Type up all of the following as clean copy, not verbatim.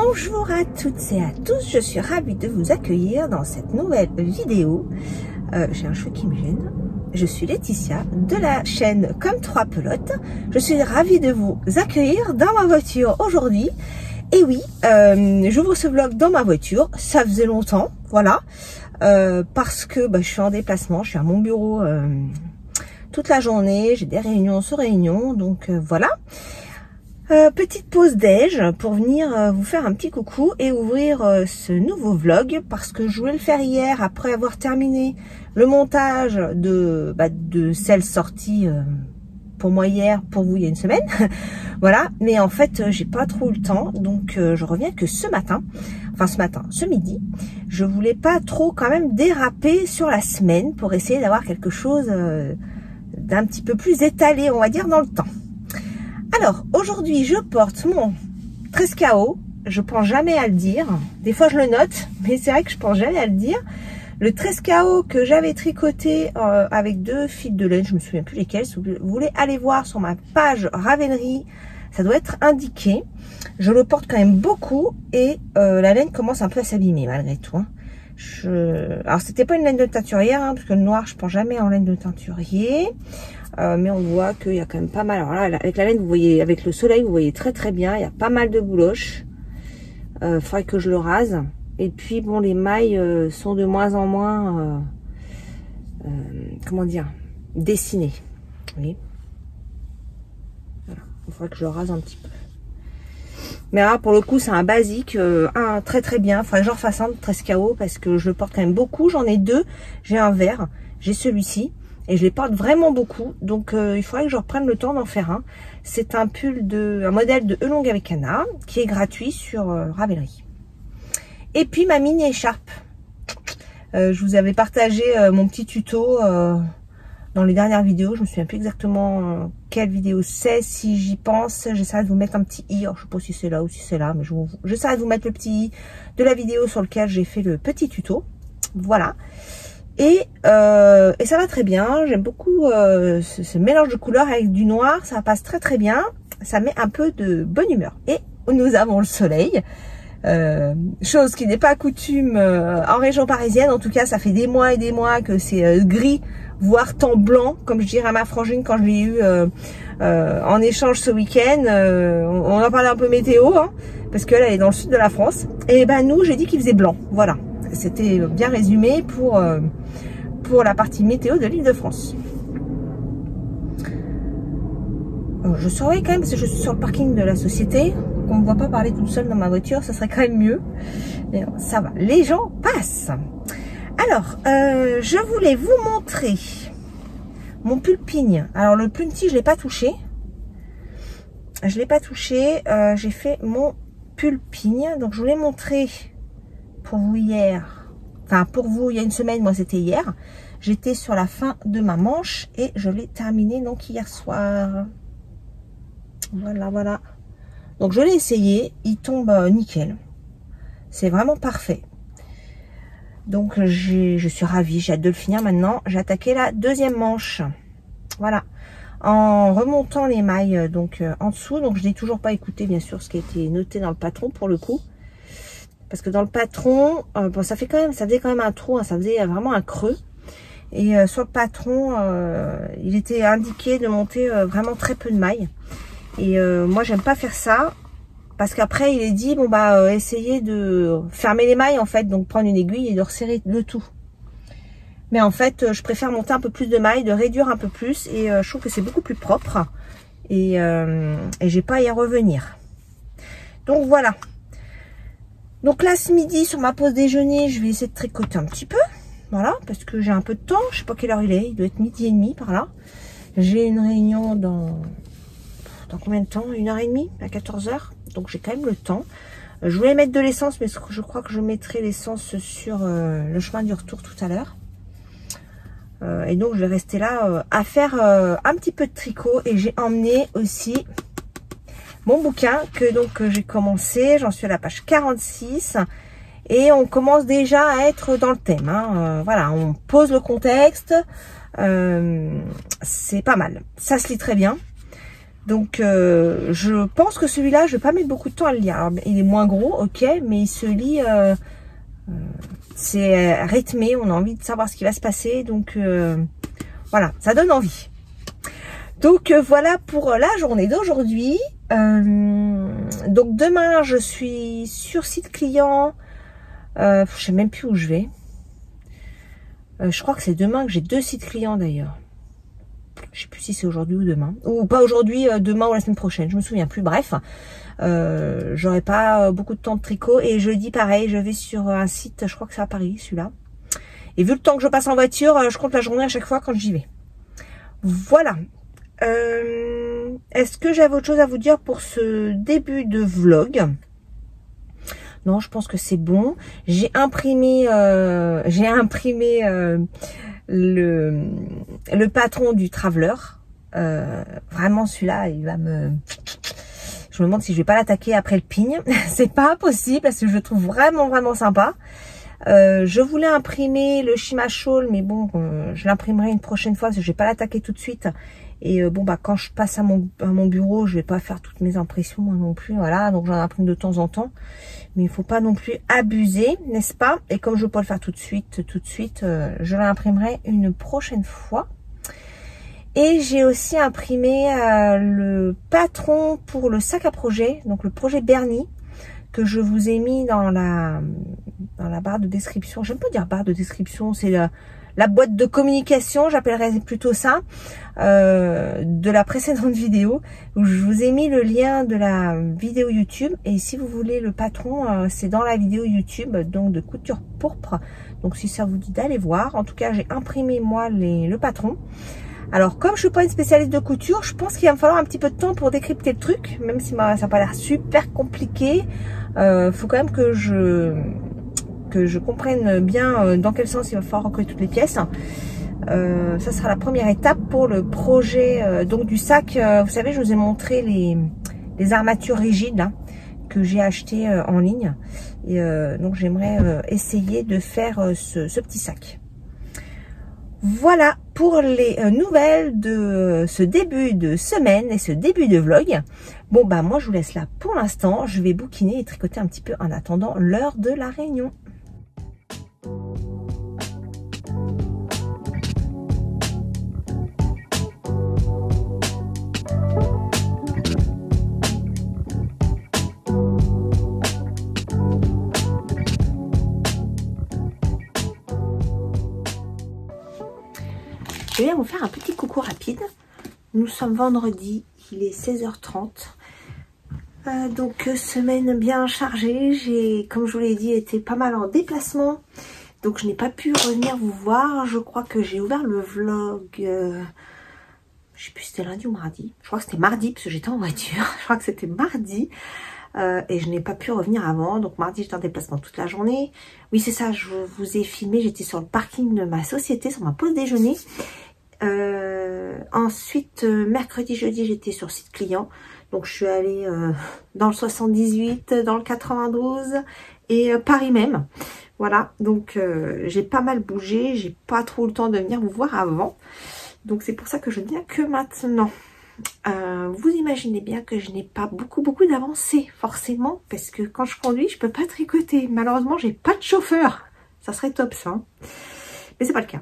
Bonjour à toutes et à tous, je suis ravie de vous accueillir dans cette nouvelle vidéo. J'ai un cheveu qui me gêne. Je suis Laetitia de la chaîne Comme 3 Pelotes. Je suis ravie de vous accueillir dans ma voiture aujourd'hui. Et oui, j'ouvre ce vlog dans ma voiture, ça faisait longtemps, voilà. Parce que je suis en déplacement, je suis à mon bureau toute la journée, j'ai des réunions sur réunions, donc voilà. Petite pause déj pour venir vous faire un petit coucou et ouvrir ce nouveau vlog parce que je voulais le faire hier après avoir terminé le montage de celle sortie pour moi hier, pour vous il y a une semaine. Voilà, mais en fait j'ai pas trop eu le temps, donc je reviens que ce midi. Je voulais pas trop quand même déraper sur la semaine pour essayer d'avoir quelque chose d'un petit peu plus étalé, on va dire, dans le temps. Alors, aujourd'hui, je porte mon Trescao. Je pense jamais à le dire. Des fois, je le note, mais c'est vrai que je pense jamais à le dire. Le Trescao que j'avais tricoté avec 2 fils de laine, je me souviens plus lesquels. Si vous voulez aller voir sur ma page Ravelry, ça doit être indiqué. Je le porte quand même beaucoup et la laine commence un peu à s'abîmer malgré tout. Hein. Alors, c'était pas une laine de teinturière, hein, parce que le noir, je pense jamais en laine de teinturier. Mais on voit qu'il y a quand même pas mal. Alors là, avec la laine, vous voyez, avec le soleil, vous voyez très très bien. Il y a pas mal de bouloches. Faudrait que je le rase. Et puis bon, les mailles sont de moins en moins, comment dire, dessinées. Vous voyez. Voilà. Il faudrait que je le rase un petit peu. Mais là, pour le coup, c'est un basique, très très bien. Il faudrait que je refasse un de Trescao parce que je le porte quand même beaucoup. J'en ai 2. J'ai un vert, j'ai celui-ci. Et je les porte vraiment beaucoup, donc il faudrait que je reprenne le temps d'en faire un. C'est un modèle de Elong avec Anna, qui est gratuit sur Ravelry. Et puis ma mini écharpe. Je vous avais partagé mon petit tuto dans les dernières vidéos. Je me souviens plus exactement quelle vidéo c'est. Si j'y pense, j'essaierai de vous mettre un petit i. Alors, je sais pas si c'est là ou si c'est là, mais j'essaierai de vous mettre le petit i de la vidéo sur lequel j'ai fait le petit tuto. Voilà. Et ça va très bien, j'aime beaucoup ce mélange de couleurs avec du noir, ça passe très très bien, ça met un peu de bonne humeur. Et nous avons le soleil, chose qui n'est pas coutume en région parisienne, en tout cas ça fait des mois et des mois que c'est gris, voire temps blanc, comme je dirais à ma frangine quand je l'ai eu en échange ce week-end. On en parlait un peu météo, hein, parce qu'elle est dans le sud de la France, et ben nous j'ai dit qu'il faisait blanc, voilà. C'était bien résumé pour la partie météo de l'Île-de-France. Je surveille quand même parce que je suis sur le parking de la société. On ne me voit pas parler toute seule dans ma voiture, ça serait quand même mieux. Mais ça va, les gens passent. Alors, je voulais vous montrer mon pulpigne. Alors le punty, je ne l'ai pas touché. Je l'ai pas touché. J'ai fait mon pulpigne. Donc je voulais montrer pour vous hier. Enfin, pour vous, il y a une semaine, moi c'était hier. J'étais sur la fin de ma manche et je l'ai terminé donc hier soir. Voilà, voilà. Donc je l'ai essayé, il tombe nickel. C'est vraiment parfait. Donc je suis ravie, j'ai hâte de le finir maintenant. J'ai attaqué la deuxième manche. Voilà. En remontant les mailles donc en dessous. Donc je n'ai toujours pas écouté bien sûr ce qui a été noté dans le patron pour le coup. Parce que dans le patron, bon, ça faisait quand même un trou, hein, ça faisait vraiment un creux. Et sur le patron, il était indiqué de monter vraiment très peu de mailles. Et moi, j'aime pas faire ça. Parce qu'après, il est dit, bon bah, essayez de fermer les mailles en fait. Donc prendre une aiguille et de resserrer le tout. Mais en fait, je préfère monter un peu plus de mailles, de réduire un peu plus. Et je trouve que c'est beaucoup plus propre. Et j'ai pas à y revenir. Donc voilà. Donc là, ce midi, sur ma pause déjeuner, je vais essayer de tricoter un petit peu. Voilà, parce que j'ai un peu de temps. Je sais pas quelle heure il est. Il doit être 12h30 par là. J'ai une réunion dans combien de temps? 1h30 à 14h. Donc j'ai quand même le temps. Je voulais mettre de l'essence, mais je crois que je mettrai l'essence sur le chemin du retour tout à l'heure. Et donc je vais rester là à faire un petit peu de tricot. Et j'ai emmené aussi mon bouquin que j'ai commencé, j'en suis à la page 46 et on commence déjà à être dans le thème. Hein. Voilà, on pose le contexte, c'est pas mal, ça se lit très bien. Donc, je pense que celui-là, je vais pas mettre beaucoup de temps à le lire. Alors, il est moins gros, ok, mais il se lit, c'est rythmé, on a envie de savoir ce qui va se passer. Donc, voilà, ça donne envie. Donc, voilà pour la journée d'aujourd'hui. Donc, demain, je suis sur site client. Je sais même plus où je vais. Je crois que c'est demain que j'ai 2 sites clients d'ailleurs. Je sais plus si c'est aujourd'hui ou demain. Ou pas aujourd'hui, demain ou la semaine prochaine. Je me souviens plus. Bref, j'aurai pas beaucoup de temps de tricot. Et jeudi, pareil, je vais sur un site, je crois que c'est à Paris, celui-là. Et vu le temps que je passe en voiture, je compte la journée à chaque fois quand j'y vais. Voilà. Est-ce que j'avais autre chose à vous dire pour ce début de vlog? Non, je pense que c'est bon. J'ai imprimé, le patron du Traveler. Vraiment, celui-là, il va me... Je me demande si je vais pas l'attaquer après le ping. C'est pas impossible parce que je le trouve vraiment sympa. Je voulais imprimer le Shima Shawl, mais bon, je l'imprimerai une prochaine fois parce que je vais pas l'attaquer tout de suite. Et bon, bah quand je passe à mon bureau, je vais pas faire toutes mes impressions moi non plus. Voilà, donc j'en imprime de temps en temps. Mais il faut pas non plus abuser, n'est-ce pas? Et comme je veux pas le faire tout de suite, je l'imprimerai une prochaine fois. Et j'ai aussi imprimé le patron pour le sac à projet, donc le projet Bernie, que je vous ai mis dans la barre de description. J'aime pas dire barre de description, c'est la boîte de communication, j'appellerais plutôt ça, de la précédente vidéo, où je vous ai mis le lien de la vidéo YouTube. Et si vous voulez le patron, c'est dans la vidéo YouTube, donc de Couture Pourpre. Donc si ça vous dit d'aller voir, en tout cas j'ai imprimé moi le patron. Alors comme je suis pas une spécialiste de couture, je pense qu'il va me falloir un petit peu de temps pour décrypter le truc, même si ça n'a pas l'air super compliqué. Faut quand même que je comprenne bien dans quel sens il va falloir recoller toutes les pièces. Ça sera la première étape pour le projet donc du sac. Vous savez, je vous ai montré les armatures rigides là, que j'ai acheté en ligne. Et donc j'aimerais essayer de faire ce petit sac. Voilà pour les nouvelles de ce début de semaine et ce début de vlog. Bon bah moi je vous laisse là pour l'instant. Je vais bouquiner et tricoter un petit peu en attendant l'heure de la réunion. Je viens vous faire un petit coucou rapide. Nous sommes vendredi, il est 16h30. Donc semaine bien chargée. J'ai, comme je vous l'ai dit, été pas mal en déplacement. Donc je n'ai pas pu revenir vous voir. Je crois que j'ai ouvert le vlog. Je sais plus si c'était lundi ou mardi. Je crois que c'était mardi parce que j'étais en voiture. Je crois que c'était mardi. Et je n'ai pas pu revenir avant. Donc mardi j'étais en déplacement toute la journée. Oui c'est ça, je vous ai filmé. J'étais sur le parking de ma société, sur ma pause déjeuner. Ensuite mercredi, jeudi j'étais sur site client. Donc je suis allée dans le 78, dans le 92 et Paris même. Voilà, donc j'ai pas mal bougé. J'ai pas trop le temps de venir vous voir avant. Donc c'est pour ça que je ne viens que maintenant. Vous imaginez bien que je n'ai pas beaucoup d'avancée forcément, parce que quand je conduis je peux pas tricoter. Malheureusement j'ai pas de chauffeur. Ça serait top ça, hein. Mais c'est pas le cas.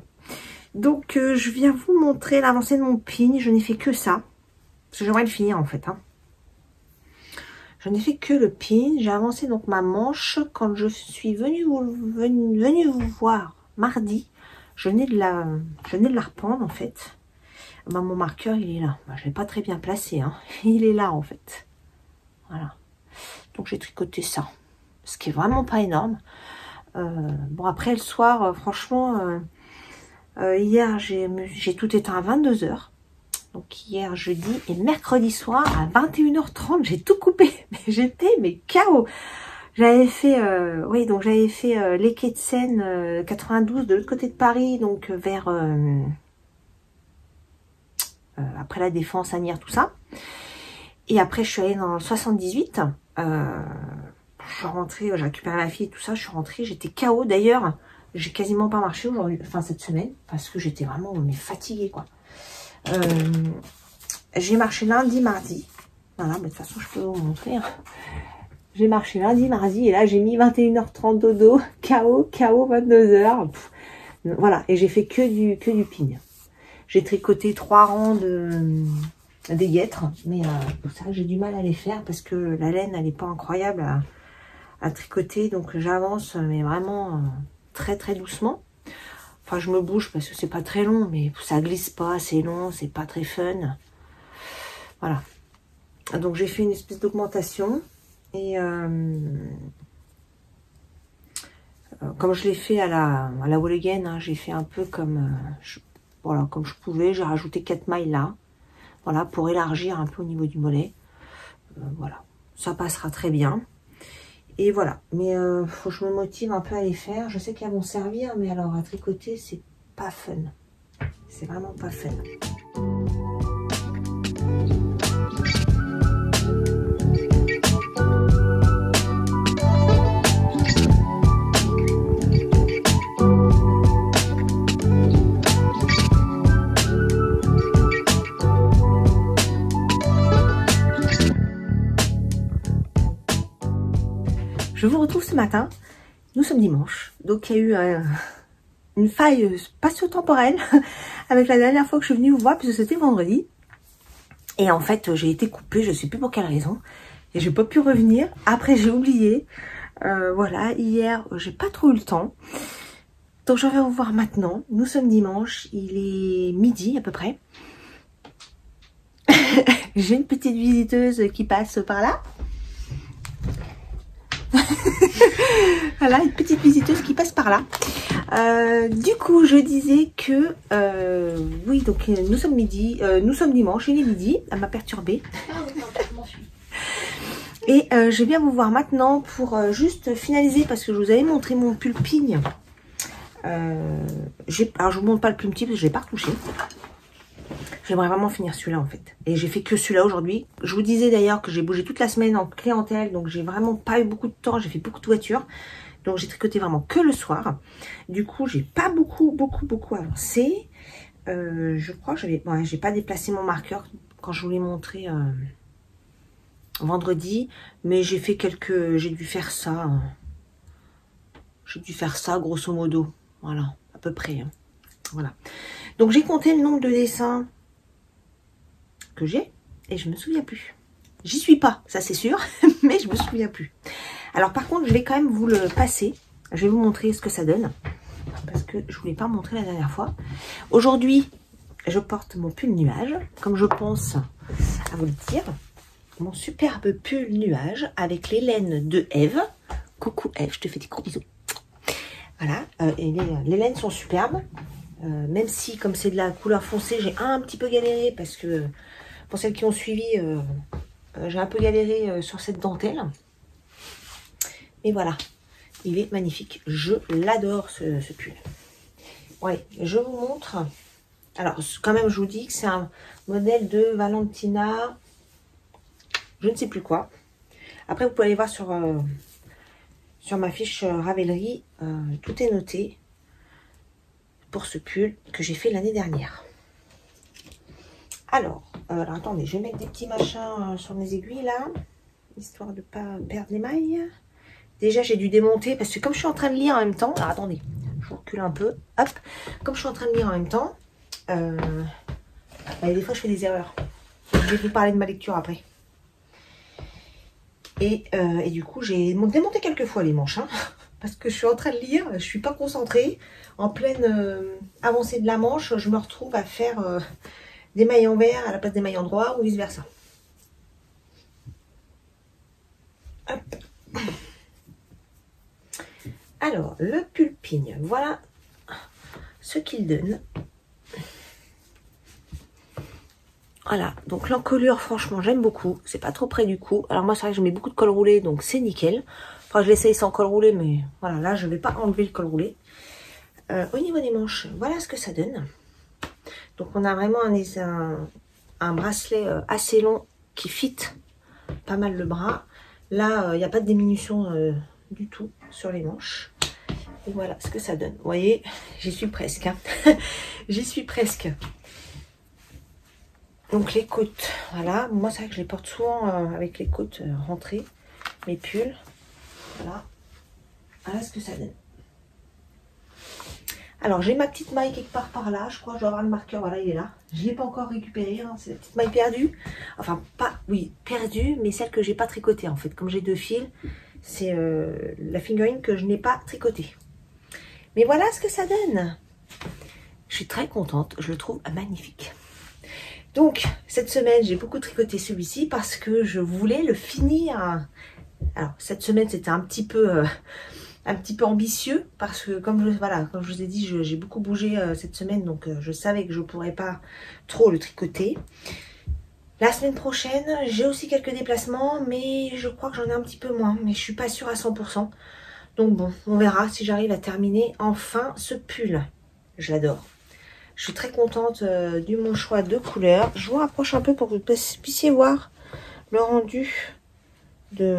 Donc je viens vous montrer l'avancée de mon pin. Je n'ai fait que ça, parce que j'aimerais le finir en fait, hein. Je n'ai fait que le pin. J'ai avancé donc ma manche. Quand je suis venue vous voir mardi, je venais de la reprendre en fait. Ben, mon marqueur il est là. Ben, je l'ai pas très bien placé, hein. Il est là en fait. Voilà. Donc j'ai tricoté ça, ce qui est vraiment pas énorme. Bon après le soir, franchement, hier j'ai tout éteint à 22 h. Donc hier jeudi et mercredi soir à 21h30 j'ai tout coupé. Mais j'étais KO. J'avais fait oui, donc j'avais fait les quais de Seine 92 de l'autre côté de Paris, donc vers après la Défense, Asnières, tout ça. Et après je suis allée dans le 78. Je suis rentrée, j'ai récupéré ma fille et tout ça, je suis rentrée, j'étais KO. D'ailleurs, j'ai quasiment pas marché aujourd'hui, enfin cette semaine, parce que j'étais vraiment fatiguée quoi. j'ai marché lundi, mardi. Voilà, mais de toute façon, je peux vous montrer. Hein. J'ai marché lundi, mardi, et là, j'ai mis 21h30 dodo, KO, 22h. Voilà, et j'ai fait que du pin. J'ai tricoté 3 rangs des guêtres, mais pour ça, j'ai du mal à les faire parce que la laine, elle n'est pas incroyable à tricoter, donc j'avance, mais vraiment très très doucement. Enfin, je me bouge parce que c'est pas très long, mais ça glisse pas, c'est long, c'est pas très fun. Voilà. Donc j'ai fait une espèce d'augmentation et comme je l'ai fait à la wall again, hein, j'ai fait un peu comme voilà, comme je pouvais. J'ai rajouté 4 mailles là, voilà, pour élargir un peu au niveau du mollet. Voilà, ça passera très bien. Et voilà, mais faut que je me motive un peu à les faire. Je sais qu'elles vont servir, mais alors à tricoter, c'est pas fun. C'est vraiment pas fun. Je vous retrouve ce matin, nous sommes dimanche, donc il y a eu une faille spatio-temporelle avec la dernière fois que je suis venue vous voir, puisque c'était vendredi. Et en fait, j'ai été coupée, je ne sais plus pour quelle raison, et j'ai pas pu revenir. Après, j'ai oublié. Voilà, hier, j'ai pas trop eu le temps. Donc je vais vous voir maintenant. Nous sommes dimanche, il est midi à peu près. J'ai une petite visiteuse qui passe par là. Voilà, une petite visiteuse qui passe par là. Du coup, je disais que oui, donc nous sommes dimanche, il est midi. Elle m'a perturbée. Et je viens vous voir maintenant pour juste finaliser parce que je vous avais montré mon pull pin. Alors je vous montre pas le plus petit parce que je l'ai pas retouché. J'aimerais vraiment finir celui-là en fait. Et j'ai fait que celui-là aujourd'hui. Je vous disais d'ailleurs que j'ai bougé toute la semaine en clientèle. Donc j'ai vraiment pas eu beaucoup de temps. J'ai fait beaucoup de voitures. Donc j'ai tricoté vraiment que le soir. Du coup j'ai pas beaucoup avancé. Je crois que j'ai pas déplacé mon marqueur quand je vous l'ai montré vendredi. Mais j'ai fait j'ai dû faire ça. J'ai dû faire ça grosso modo. Voilà, à peu près. Hein. Voilà. Donc j'ai compté le nombre de dessins que j'ai et je me souviens plus. J'y suis pas, ça c'est sûr, mais je me souviens plus. Alors par contre, je vais quand même vous le passer. Je vais vous montrer ce que ça donne parce que je voulais pas montrer la dernière fois. Aujourd'hui, je porte mon pull nuage, comme je pense à vous le dire. Mon superbe pull nuage avec les laines de Eve. Coucou Eve, je te fais des gros bisous. Voilà, et les laines sont superbes. Même si, comme c'est de la couleur foncée, j'ai un petit peu galéré parce que, pour celles qui ont suivi, j'ai un peu galéré sur cette dentelle. Et voilà, il est magnifique. Je l'adore ce pull. Ouais, je vous montre. Alors, quand même, je vous dis que c'est un modèle de Valentina, je ne sais plus quoi. Après, vous pouvez aller voir sur ma fiche Ravelry, tout est noté. Pour ce pull que j'ai fait l'année dernière. Alors, attendez, je vais mettre des petits machins sur mes aiguilles là, histoire de ne pas perdre les mailles. Déjà, j'ai dû démonter parce que comme je suis en train de lire en même temps, alors attendez, je recule un peu, hop, comme je suis en train de lire en même temps, des fois je fais des erreurs. Je vais vous parler de ma lecture après. Et du coup, j'ai démonté quelques fois les manches, hein, parce que je suis en train de lire, je suis pas concentrée. En pleine avancée de la manche, je me retrouve à faire des mailles en vert à la place des mailles en droit ou vice versa. Hop. Alors, le pull pin, voilà ce qu'il donne. Voilà, donc l'encolure, franchement, j'aime beaucoup. C'est pas trop près du cou. Alors moi, c'est vrai que je mets beaucoup de col roulé, donc c'est nickel. Enfin, je l'essaye sans col roulé, mais voilà, là, je vais pas enlever le col roulé. Au niveau des manches, voilà ce que ça donne. Donc, on a vraiment un bracelet assez long qui fit pas mal le bras. Là, il n'y a pas de diminution du tout sur les manches. Et voilà ce que ça donne. Vous voyez, j'y suis presque. Hein. J'y suis presque. Donc les côtes, voilà. Moi, c'est vrai que je les porte souvent avec les côtes rentrées. Mes pulls. Voilà. Voilà ce que ça donne. Alors, j'ai ma petite maille quelque part par là. Je crois que je dois avoir le marqueur. Voilà, il est là. Je ne l'ai pas encore récupéré. Hein. C'est la petite maille perdue. Enfin, pas, oui, perdue, mais celle que j'ai pas tricotée en fait. Comme j'ai 2 fils, c'est la figurine que je n'ai pas tricotée. Mais voilà ce que ça donne. Je suis très contente. Je le trouve magnifique. Donc, cette semaine, j'ai beaucoup tricoté celui-ci parce que je voulais le finir. Alors, cette semaine, c'était un petit peu ambitieux parce que, comme je vous ai dit, j'ai beaucoup bougé cette semaine. Donc, je savais que je ne pourrais pas trop le tricoter. La semaine prochaine, j'ai aussi quelques déplacements, mais je crois que j'en ai un petit peu moins. Mais je ne suis pas sûre à 100%. Donc, bon, on verra si j'arrive à terminer enfin ce pull. Je l'adore. Je suis très contente de mon choix de couleurs. Je vous rapproche un peu pour que vous puissiez voir le rendu des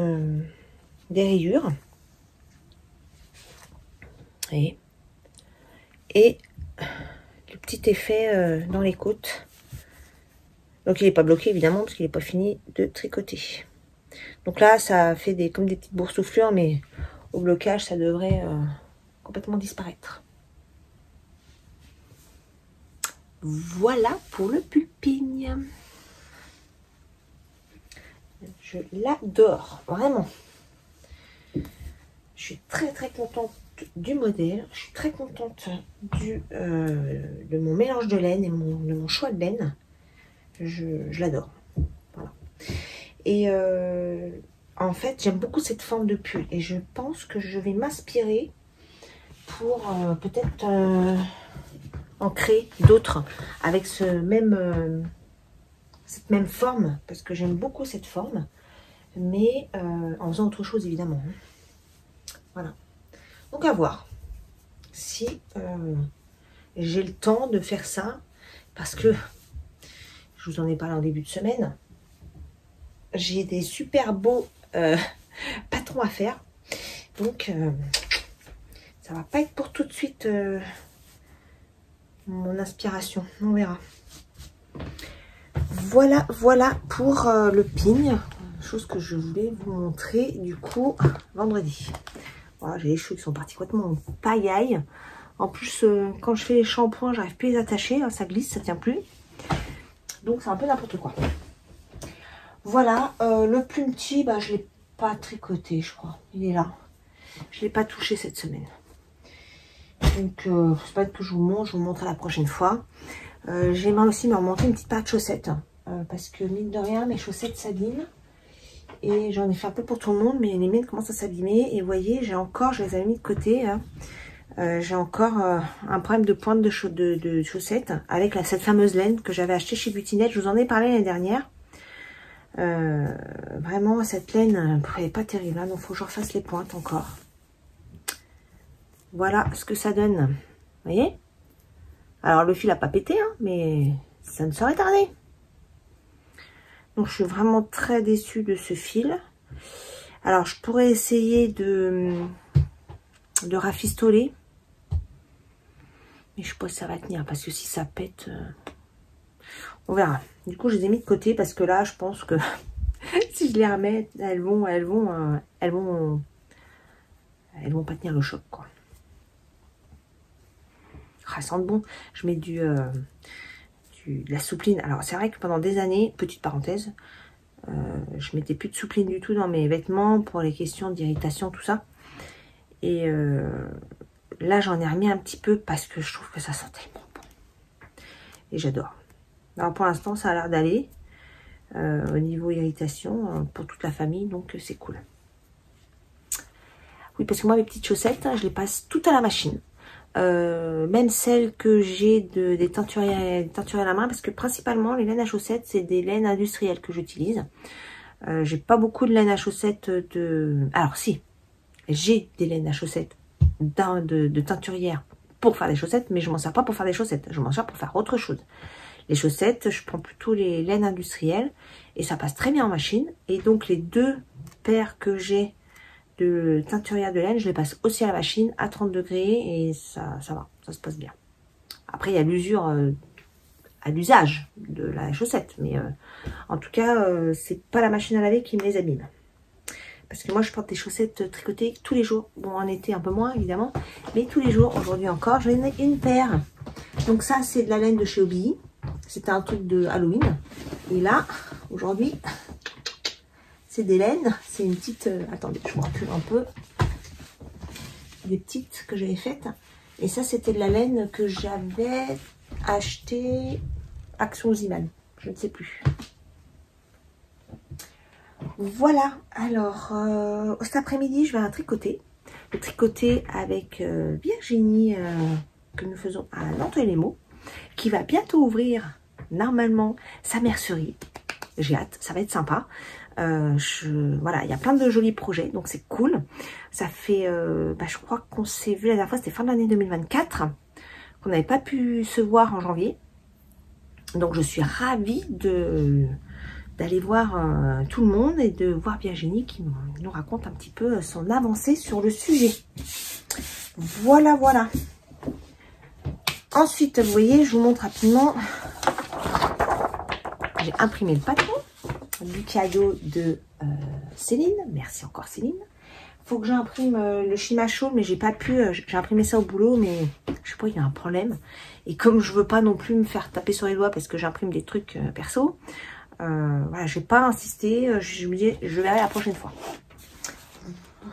rayures. Et le petit effet dans les côtes. Donc il n'est pas bloqué évidemment parce qu'il n'est pas fini de tricoter. Donc là ça fait comme des petites boursouflures, mais au blocage ça devrait complètement disparaître. Voilà pour le pulping. Je l'adore, vraiment. Je suis très très contente du modèle. Je suis très contente de mon mélange de laine et de mon choix de laine. Je l'adore. Voilà. Et en fait, j'aime beaucoup cette forme de pull. Et je pense que je vais m'inspirer pour peut-être en créer d'autres avec cette même forme. Parce que j'aime beaucoup cette forme. Mais en faisant autre chose, évidemment. Voilà. Donc à voir si j'ai le temps de faire ça. Parce que, je vous en ai parlé en début de semaine, j'ai des super beaux patrons à faire. Donc, ça va pas être pour tout de suite mon inspiration. On verra. Voilà pour le pin. Chose que je voulais vous montrer du coup vendredi. Voilà, j'ai les cheveux qui sont partis complètement en pagaille. En plus, quand je fais les shampoings, j'arrive plus à les attacher. Hein, ça glisse, ça tient plus. Donc, c'est un peu n'importe quoi. Voilà, le plus petit, bah, je ne l'ai pas tricoté, je crois. Il est là. Je ne l'ai pas touché cette semaine. Donc, c'est pas que je vous montre la prochaine fois. J'aimerais aussi me remonter une petite paire de chaussettes. Parce que, mine de rien, mes chaussettes s'abîment. Et j'en ai fait un peu pour tout le monde, mais les miennes commencent à s'abîmer. Et vous voyez, je les avais mis de côté. Hein. J'ai encore un problème de pointe de chaussettes avec cette fameuse laine que j'avais achetée chez Butinette. Je vous en ai parlé l'année dernière. Vraiment, cette laine, elle n'est pas terrible. Hein, donc, il faut que je refasse les pointes encore. Voilà ce que ça donne. Vous voyez? Alors, le fil n'a pas pété, hein, mais ça ne saurait tarder. Donc, je suis vraiment très déçue de ce fil. Alors, je pourrais essayer de rafistoler. Mais je pense que ça va tenir. Parce que si ça pète, on verra. Du coup, je les ai mis de côté parce que là, je pense que si je les remets, elles vont pas tenir le choc, quoi. Ah, ça sent bon. Je mets de la soupline. Alors, c'est vrai que pendant des années, petite parenthèse, je mettais plus de soupline du tout dans mes vêtements pour les questions d'irritation, tout ça. Et là, j'en ai remis un petit peu parce que je trouve que ça sent tellement bon. Et j'adore. Alors, pour l'instant, ça a l'air d'aller au niveau irritation pour toute la famille, donc c'est cool. Oui, parce que moi, mes petites chaussettes, je les passe toutes à la machine. Même celles que j'ai des teinturiers à la main, parce que principalement les laines à chaussettes, c'est des laines industrielles que j'utilise. J'ai pas beaucoup de laine à chaussettes alors si, j'ai des laines à chaussettes de teinturière pour faire des chaussettes, mais je m'en sers pas pour faire des chaussettes, je m'en sers pour faire autre chose. Les chaussettes, je prends plutôt les laines industrielles et ça passe très bien en machine. Et donc les 2 paires que j'ai de teinturière de laine, je les passe aussi à la machine à 30 degrés et ça va, ça se passe bien. Après, il y a l'usure à l'usage de la chaussette. Mais en tout cas, c'est pas la machine à laver qui me les abîme. Parce que moi, je porte des chaussettes tricotées tous les jours. Bon, en été, un peu moins, évidemment. Mais tous les jours, aujourd'hui encore, j'en ai une paire. Donc ça, c'est de la laine de chez Obi. C'était un truc de Halloween. Et là, aujourd'hui, c'est des laines. C'est une petite... attendez, je vous recule un peu. Des petites que j'avais faites. Et ça, c'était de la laine que j'avais acheté Action Ziman. Je ne sais plus. Voilà, alors cet après-midi je vais tricoter. Le tricoter avec Virginie que nous faisons à Nantes-les-Mots, qui va bientôt ouvrir normalement sa mercerie. J'ai hâte, ça va être sympa. Voilà, il y a plein de jolis projets, donc c'est cool. Ça fait, je crois qu'on s'est vu la dernière fois, c'était fin de l'année 2024, qu'on n'avait pas pu se voir en janvier. Donc je suis ravie d'aller voir tout le monde et de voir Virginie qui nous raconte un petit peu son avancée sur le sujet. Voilà, voilà. Ensuite, vous voyez, je vous montre rapidement. J'ai imprimé le patron du cadeau de Céline. Merci encore Céline. Faut que j'imprime le Shimasho, mais j'ai pas pu. J'ai imprimé ça au boulot, mais je sais pas, il y a un problème. Et comme je veux pas non plus me faire taper sur les doigts parce que j'imprime des trucs perso, voilà, je vais pas insister. Je vous dis, je verrai la prochaine fois.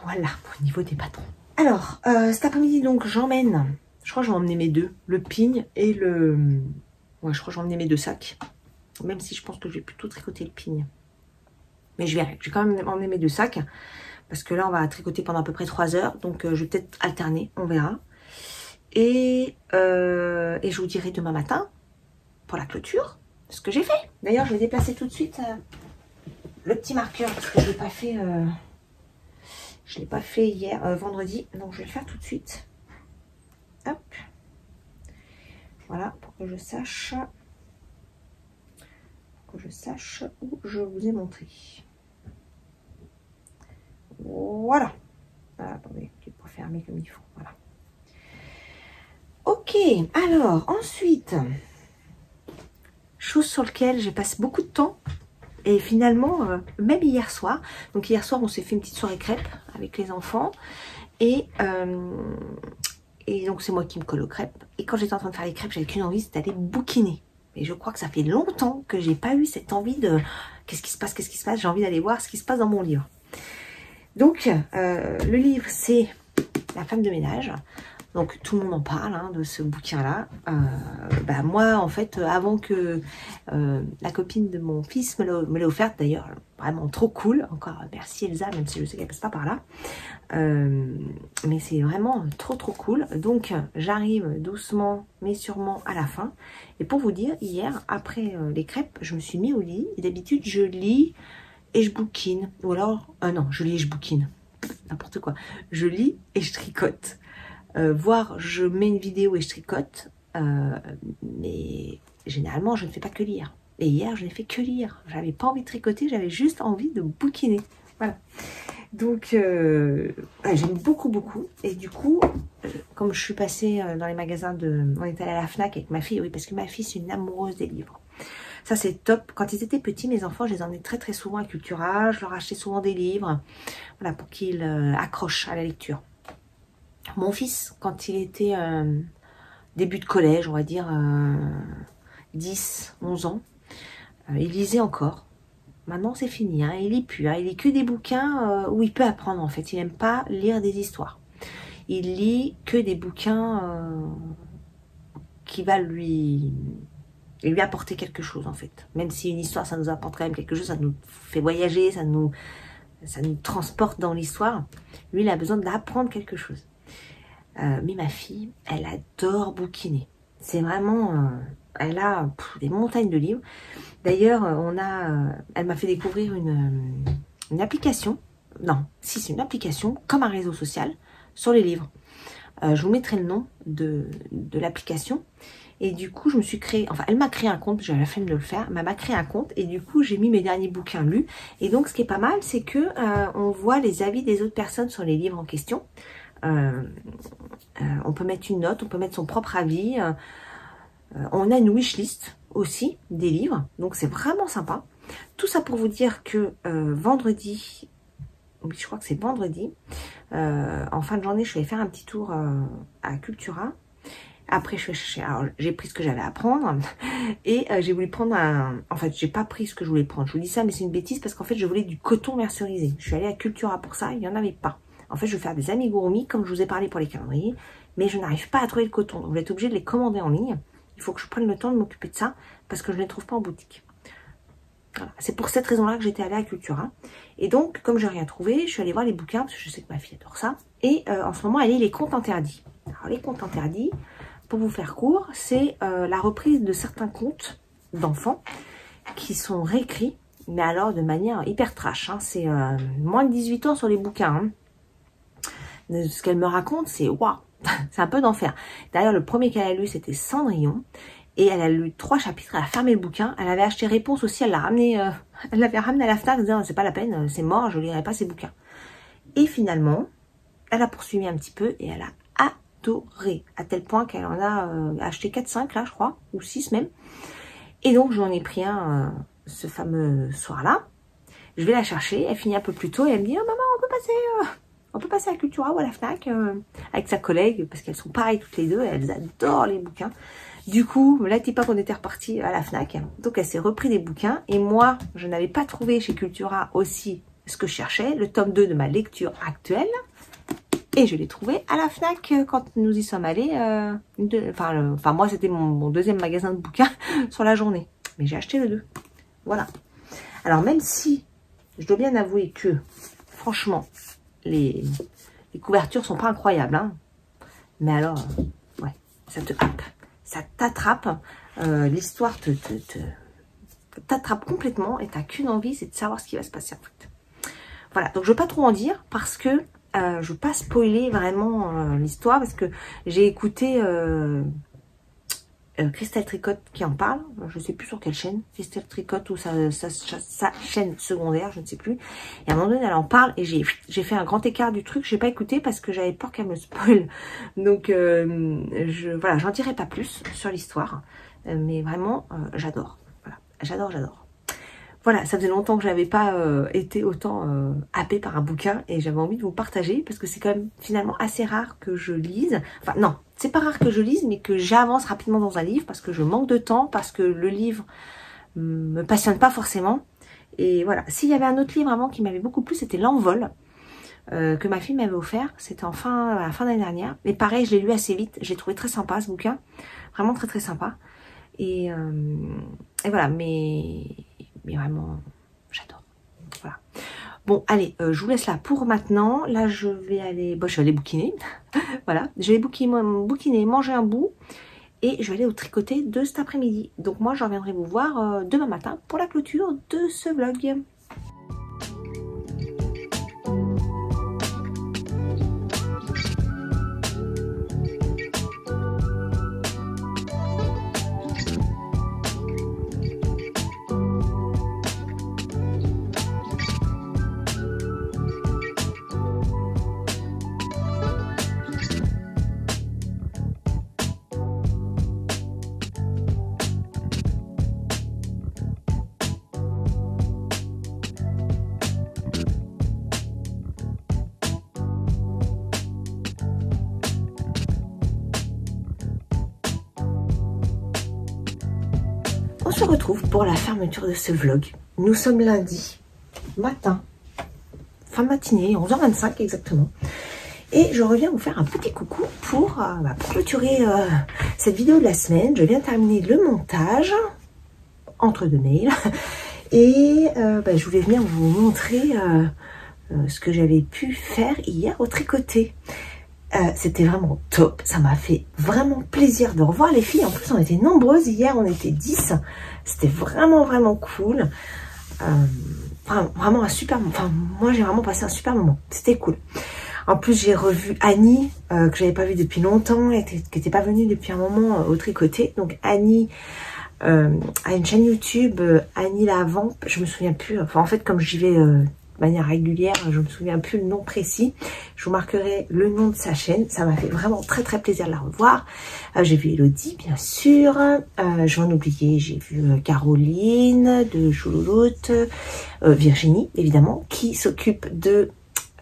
Voilà, au niveau des patrons. Alors, cet après-midi, donc, j'emmène. Je crois que je vais emmener mes deux, le pigne et le... Ouais, je crois que je vais emmener mes deux sacs. Même si je pense que je vais plutôt tricoter le pigne. Mais je verrai. Je vais quand même emmener mes deux sacs. Parce que là, on va tricoter pendant à peu près 3 heures. Donc, je vais peut-être alterner. On verra. Et je vous dirai demain matin, pour la clôture, ce que j'ai fait. D'ailleurs, je vais déplacer tout de suite le petit marqueur. Parce que je ne l'ai pas fait... je l'ai pas fait hier, vendredi. Donc, je vais le faire tout de suite. Hop. Voilà, pour que je sache... où je vous ai montré. Voilà. Ah, attendez, je vais pas fermer comme il faut. Voilà. Ok, alors ensuite, chose sur laquelle j'ai passé beaucoup de temps. Et finalement, même hier soir. Donc hier soir, on s'est fait une petite soirée crêpes avec les enfants. Et donc c'est moi qui me colle aux crêpes. Et quand j'étais en train de faire les crêpes, j'avais qu'une envie, c'était d'aller bouquiner. Et je crois que ça fait longtemps que j'ai pas eu cette envie de... Qu'est-ce qui se passe, qu'est-ce qui se passe? J'ai envie d'aller voir ce qui se passe dans mon livre. Donc, le livre, c'est La femme de ménage. Donc, tout le monde en parle, hein, de ce bouquin-là. Moi, en fait, avant que la copine de mon fils me l'ait offerte, d'ailleurs, vraiment trop cool. Encore merci Elsa, même si je sais qu'elle passe pas par là. Mais c'est vraiment trop cool. Donc, j'arrive doucement, mais sûrement à la fin. Et pour vous dire, hier, après les crêpes, je me suis mis au lit. Et d'habitude, je lis... et je bouquine, ou alors, non, je lis et je bouquine, n'importe quoi. Je lis et je tricote, voire je mets une vidéo et je tricote, mais généralement je ne fais pas que lire. Et hier je n'ai fait que lire, j'avais pas envie de tricoter, j'avais juste envie de bouquiner, voilà. Donc j'aime beaucoup, et du coup, comme je suis passée dans les magasins on est allé à la Fnac avec ma fille, oui, parce que ma fille c'est une amoureuse des livres. Ça, c'est top. Quand ils étaient petits, mes enfants, je les emmenais très souvent à Cultura. Je leur achetais souvent des livres, voilà, pour qu'ils accrochent à la lecture. Mon fils, quand il était début de collège, on va dire 10, 11 ans, il lisait encore. Maintenant, c'est fini, hein, il lit plus. Hein, il lit que des bouquins où il peut apprendre, en fait. Il n'aime pas lire des histoires. Il lit que des bouquins qui va lui apporter quelque chose en fait. Même si une histoire ça nous apporte quand même quelque chose, ça nous fait voyager, ça nous transporte dans l'histoire. Lui il a besoin d'apprendre quelque chose. Mais ma fille, elle adore bouquiner. C'est vraiment, elle a des montagnes de livres. D'ailleurs, elle m'a fait découvrir une application. Non, si c'est une application comme un réseau social sur les livres. Je vous mettrai le nom de l'application. Et du coup, je me suis créé, enfin, elle m'a créé un compte, j'avais la flemme de le faire, mais elle m'a créé un compte et du coup, j'ai mis mes derniers bouquins lus. Et donc, ce qui est pas mal, c'est que on voit les avis des autres personnes sur les livres en question. On peut mettre une note, on peut mettre son propre avis. On a une wishlist aussi des livres, donc c'est vraiment sympa. Tout ça pour vous dire que vendredi, oui je crois que c'est vendredi, en fin de journée je vais faire un petit tour à Cultura. Après je vais chercher, alors j'ai pris ce que j'avais à prendre et j'ai voulu prendre en fait j'ai pas pris ce que je voulais prendre, je vous dis ça mais c'est une bêtise parce qu'en fait je voulais du coton mercerisé. Je suis allée à Cultura pour ça, il n'y en avait pas. En fait je vais faire des amigurumi comme je vous ai parlé pour les calendriers, mais je n'arrive pas à trouver le coton, donc je vais être obligée de les commander en ligne. Il faut que je prenne le temps de m'occuper de ça parce que je ne les trouve pas en boutique. Voilà. C'est pour cette raison-là que j'étais allée à Cultura. Et donc, comme je n'ai rien trouvé, je suis allée voir les bouquins, parce que je sais que ma fille adore ça. Et en ce moment, elle lit les contes interdits. Alors, les contes interdits, pour vous faire court, c'est la reprise de certains contes d'enfants qui sont réécrits, mais alors de manière hyper trash. Hein. C'est moins de 18 ans sur les bouquins. Hein. Ce qu'elle me raconte, c'est waouh, c'est un peu d'enfer. D'ailleurs, le premier qu'elle a lu, c'était Cendrillon. Et elle a lu 3 chapitres, elle a fermé le bouquin. Elle avait acheté Réponse aussi, elle l'a ramené, elle l'avait ramené à la FNAC, en disant c'est pas la peine, c'est mort, je lirai pas ces bouquins. Et finalement, elle a poursuivi un petit peu et elle a adoré, à tel point qu'elle en a acheté 4-5 là, je crois, ou 6 même. Et donc j'en ai pris un ce fameux soir-là. Je vais la chercher, elle finit un peu plus tôt et elle me dit oh maman, on peut passer à Cultura ou à la FNAC avec sa collègue, parce qu'elles sont pareilles toutes les deux, elles adorent les bouquins. Du coup, là, t'es pas qu'on était reparti à la FNAC. Donc, elle s'est repris des bouquins. Et moi, je n'avais pas trouvé chez Cultura aussi ce que je cherchais, le tome 2 de ma lecture actuelle. Et je l'ai trouvé à la FNAC quand nous y sommes allés. Enfin, moi, c'était mon deuxième magasin de bouquins sur la journée. Mais j'ai acheté le 2. Voilà. Alors, même si, je dois bien avouer que, franchement, les couvertures sont pas incroyables. Hein. Mais alors, ouais, ça te happe. Ça t'attrape, l'histoire t'attrape complètement et t'as qu'une envie, c'est de savoir ce qui va se passer en fait. Voilà, donc je ne veux pas trop en dire parce que je ne veux pas spoiler vraiment l'histoire parce que j'ai écouté Christelle Tricotte qui en parle, je ne sais plus sur quelle chaîne, Christelle Tricotte ou sa chaîne secondaire, je ne sais plus. Et à un moment donné, elle en parle et j'ai fait un grand écart du truc, je n'ai pas écouté parce que j'avais peur qu'elle me spoil. Donc voilà, j'en dirai pas plus sur l'histoire, mais vraiment, j'adore. Voilà, j'adore. Voilà, ça faisait longtemps que je n'avais pas été autant happée par un bouquin et j'avais envie de vous partager parce que c'est quand même finalement assez rare que je lise. Enfin non, c'est pas rare que je lise mais que j'avance rapidement dans un livre parce que je manque de temps, parce que le livre me passionne pas forcément. Et voilà, s'il y avait un autre livre avant qui m'avait beaucoup plu, c'était L'Envol que ma fille m'avait offert. C'était à la fin d'année dernière. Mais pareil, je l'ai lu assez vite. J'ai trouvé très sympa ce bouquin. Vraiment très sympa. Et voilà, mais vraiment, j'adore. Voilà. Bon, allez, je vous laisse là pour maintenant. Là, je vais aller bouquiner. Voilà, je vais bouquiner, manger un bout. Et je vais aller au tricoter de cet après-midi. Donc moi, je reviendrai vous voir demain matin pour la clôture de ce vlog. On se retrouve pour la fermeture de ce vlog. Nous sommes lundi matin, fin de matinée, 11h25 exactement. Et je reviens vous faire un petit coucou pour clôturer cette vidéo de la semaine. Je viens de terminer le montage, entre deux mails. Et je voulais venir vous montrer ce que j'avais pu faire hier au tricoté. C'était vraiment top, ça m'a fait vraiment plaisir de revoir les filles. En plus on était nombreuses, hier on était 10, c'était vraiment cool. Vraiment un super moment, enfin moi j'ai vraiment passé un super moment, c'était cool. En plus j'ai revu Annie, que j'avais pas vue depuis longtemps, qui n'était pas venue depuis un moment au tricoté. Donc Annie a une chaîne YouTube, Annie la Vamp, je me souviens plus, enfin en fait comme j'y vais de manière régulière. Je ne me souviens plus le nom précis. Je vous marquerai le nom de sa chaîne. Ça m'a fait vraiment très très plaisir de la revoir. J'ai vu Elodie, bien sûr. Je vais en oublier. J'ai vu Caroline de Choulouloute, Virginie, évidemment, qui s'occupe de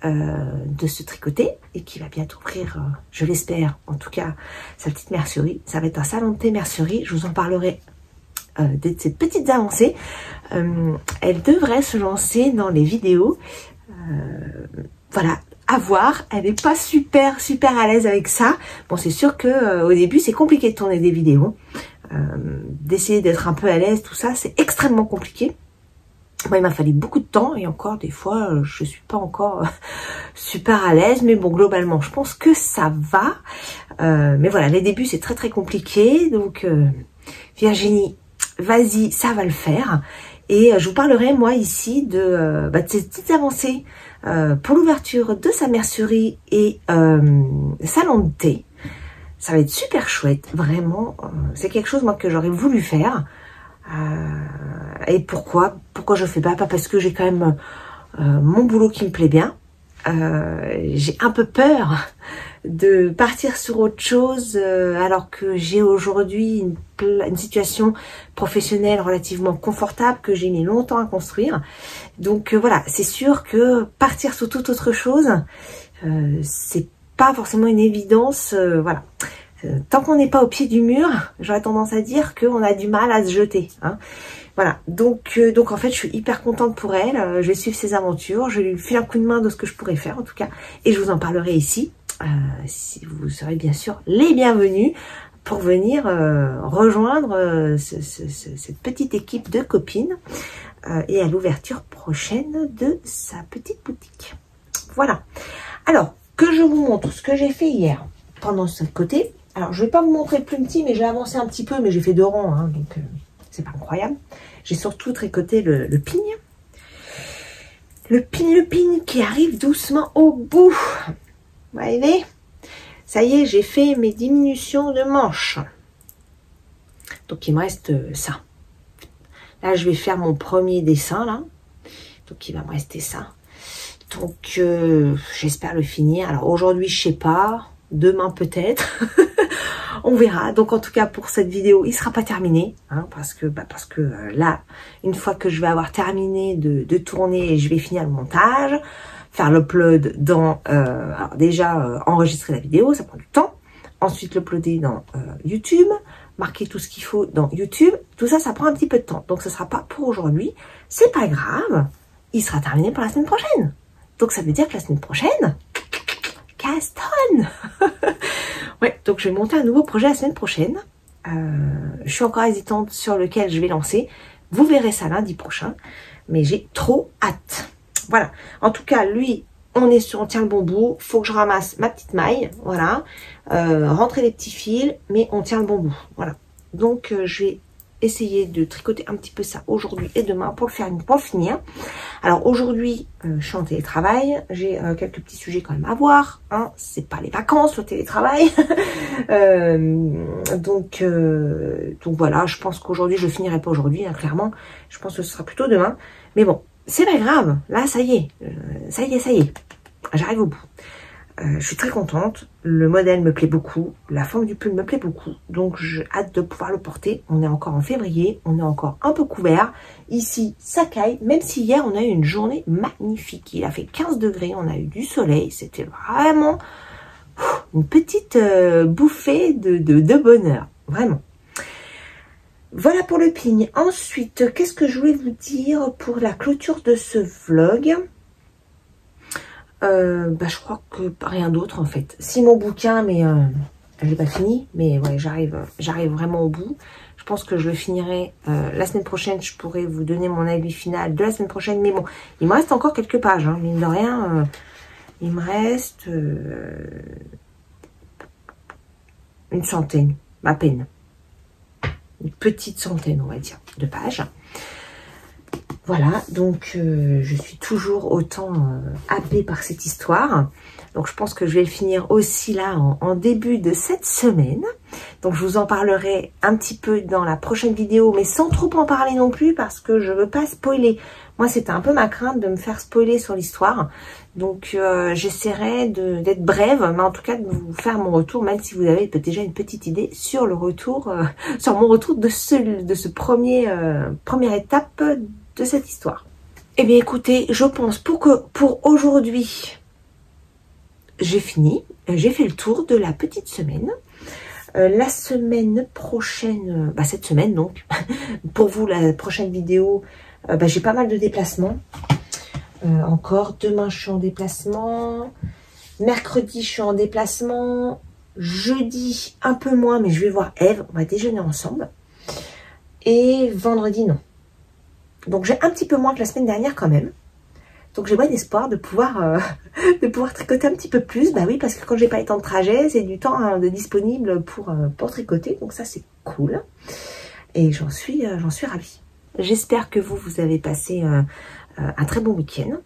ce tricoté et qui va bientôt ouvrir, je l'espère, en tout cas, sa petite mercerie. Ça va être un salon de thé mercerie. Je vous en parlerai de ces petites avancées. Elle devrait se lancer dans les vidéos. Voilà, à voir. Elle n'est pas super à l'aise avec ça. Bon, c'est sûr que au début, c'est compliqué de tourner des vidéos. D'essayer d'être un peu à l'aise, tout ça, c'est extrêmement compliqué. Moi, il m'a fallu beaucoup de temps et encore des fois, je suis pas encore super à l'aise. Mais bon, globalement, je pense que ça va. Mais voilà, les débuts, c'est très compliqué. Donc, Virginie, vas-y, ça va le faire. Et je vous parlerai, moi, ici, de ces petites avancées pour l'ouverture de sa mercerie et salon de thé. Ça va être super chouette, vraiment. C'est quelque chose, moi, que j'aurais voulu faire. Et pourquoi je fais pas parce que j'ai quand même mon boulot qui me plaît bien. J'ai un peu peur de partir sur autre chose alors que j'ai aujourd'hui une situation professionnelle relativement confortable que j'ai mis longtemps à construire. Donc voilà, c'est sûr que partir sur toute autre chose, c'est pas forcément une évidence. Voilà. Tant qu'on n'est pas au pied du mur, j'aurais tendance à dire qu'on a du mal à se jeter. Hein. Voilà, donc en fait, je suis hyper contente pour elle. Je vais suivre ses aventures. Je lui file un coup de main de ce que je pourrais faire, en tout cas. Et je vous en parlerai ici. Si vous serez bien sûr les bienvenus pour venir rejoindre cette petite équipe de copines et à l'ouverture prochaine de sa petite boutique. Voilà. Alors, que je vous montre ce que j'ai fait hier pendant ce côté. Alors, je ne vais pas vous montrer le plus petit, mais j'ai avancé un petit peu, mais j'ai fait 2 rangs, hein, donc c'est pas incroyable. J'ai surtout tricoté le pigne. Le pigne qui arrive doucement au bout. Vous voyez? Ça y est, j'ai fait mes diminutions de manches. Donc, il me reste ça. Là, je vais faire mon premier dessin, là. Donc, il va me rester ça. Donc, j'espère le finir. Alors, aujourd'hui, je sais pas. Demain, peut-être. On verra. Donc, en tout cas, pour cette vidéo, il sera pas terminé. Hein, parce que là, une fois que je vais avoir terminé de tourner, je vais finir le montage, faire l'upload dans... alors déjà, enregistrer la vidéo, ça prend du temps. Ensuite, l'uploader dans YouTube, marquer tout ce qu'il faut dans YouTube. Tout ça, ça prend un petit peu de temps. Donc, ce sera pas pour aujourd'hui. C'est pas grave. Il sera terminé pour la semaine prochaine. Donc, ça veut dire que la semaine prochaine... Caston. Ouais, donc je vais monter un nouveau projet la semaine prochaine. Je suis encore hésitante sur lequel je vais lancer. Vous verrez ça lundi prochain. Mais j'ai trop hâte. Voilà. En tout cas, lui, on tient le bon bout. Faut que je ramasse ma petite maille. Voilà. Rentrer les petits fils. Mais on tient le bon bout. Voilà. Donc, je vais essayer de tricoter un petit peu ça aujourd'hui et demain pour le finir. Alors aujourd'hui, je suis en télétravail, j'ai quelques petits sujets quand même à voir, hein. C'est pas les vacances, le télétravail. Donc voilà, je pense qu'aujourd'hui, je finirai pas aujourd'hui, hein, clairement. Je pense que ce sera plutôt demain. Mais bon, c'est pas grave, là ça y est, j'arrive au bout. Je suis très contente, le modèle me plaît beaucoup, la forme du pull me plaît beaucoup, donc j'ai hâte de pouvoir le porter. On est encore en février, on est encore un peu couvert. Ici, ça caille, même si hier on a eu une journée magnifique. Il a fait 15 degrés, on a eu du soleil, c'était vraiment une petite bouffée de bonheur, vraiment. Voilà pour le pigne. Ensuite, qu'est-ce que je voulais vous dire pour la clôture de ce vlog ? Je crois que rien d'autre en fait. Si mon bouquin, mais je l'ai pas fini, mais ouais, j'arrive vraiment au bout. Je pense que je le finirai la semaine prochaine. Je pourrai vous donner mon avis final de la semaine prochaine. Mais bon, il me reste encore quelques pages, hein, mine de rien. Il me reste une centaine, à peine. Une petite centaine, on va dire, de pages. Voilà, donc je suis toujours autant happée par cette histoire. Donc je pense que je vais le finir aussi là en début de cette semaine. Donc je vous en parlerai un petit peu dans la prochaine vidéo, mais sans trop en parler non plus parce que je veux pas spoiler. Moi c'était un peu ma crainte de me faire spoiler sur l'histoire. Donc j'essaierai d'être brève, mais en tout cas de vous faire mon retour, même si vous avez déjà une petite idée sur le retour, sur mon retour de ce première étape de cette histoire. Eh bien écoutez, je pense pour aujourd'hui, j'ai fini, j'ai fait le tour de la petite semaine. La semaine prochaine, cette semaine donc, pour vous la prochaine vidéo, j'ai pas mal de déplacements. Encore, demain je suis en déplacement, mercredi je suis en déplacement, jeudi un peu moins, mais je vais voir Eve, on va déjeuner ensemble. Et vendredi non. Donc j'ai un petit peu moins que la semaine dernière quand même. Donc j'ai bon espoir de pouvoir tricoter un petit peu plus. Bah oui, parce que quand j'ai pas les temps de trajet, c'est du temps de disponible pour tricoter. Donc ça c'est cool. Et j'en suis ravie. J'espère que vous avez passé un très bon week-end.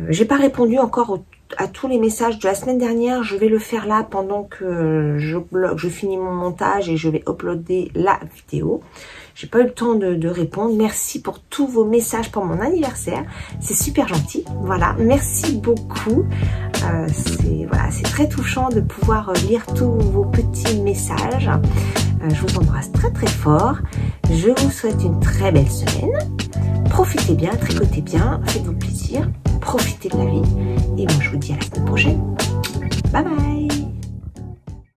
J'ai pas répondu encore à tous les messages de la semaine dernière. Je vais le faire là pendant que je finis mon montage et je vais uploader la vidéo. J'ai pas eu le temps de répondre. Merci pour tous vos messages pour mon anniversaire. C'est super gentil. Voilà, merci beaucoup. C'est très touchant de pouvoir lire tous vos petits messages. Je vous embrasse très très fort. Je vous souhaite une très belle semaine. Profitez bien, tricotez bien, faites-vous plaisir, profitez de la vie. Et moi je vous dis à la semaine prochaine. Bye bye.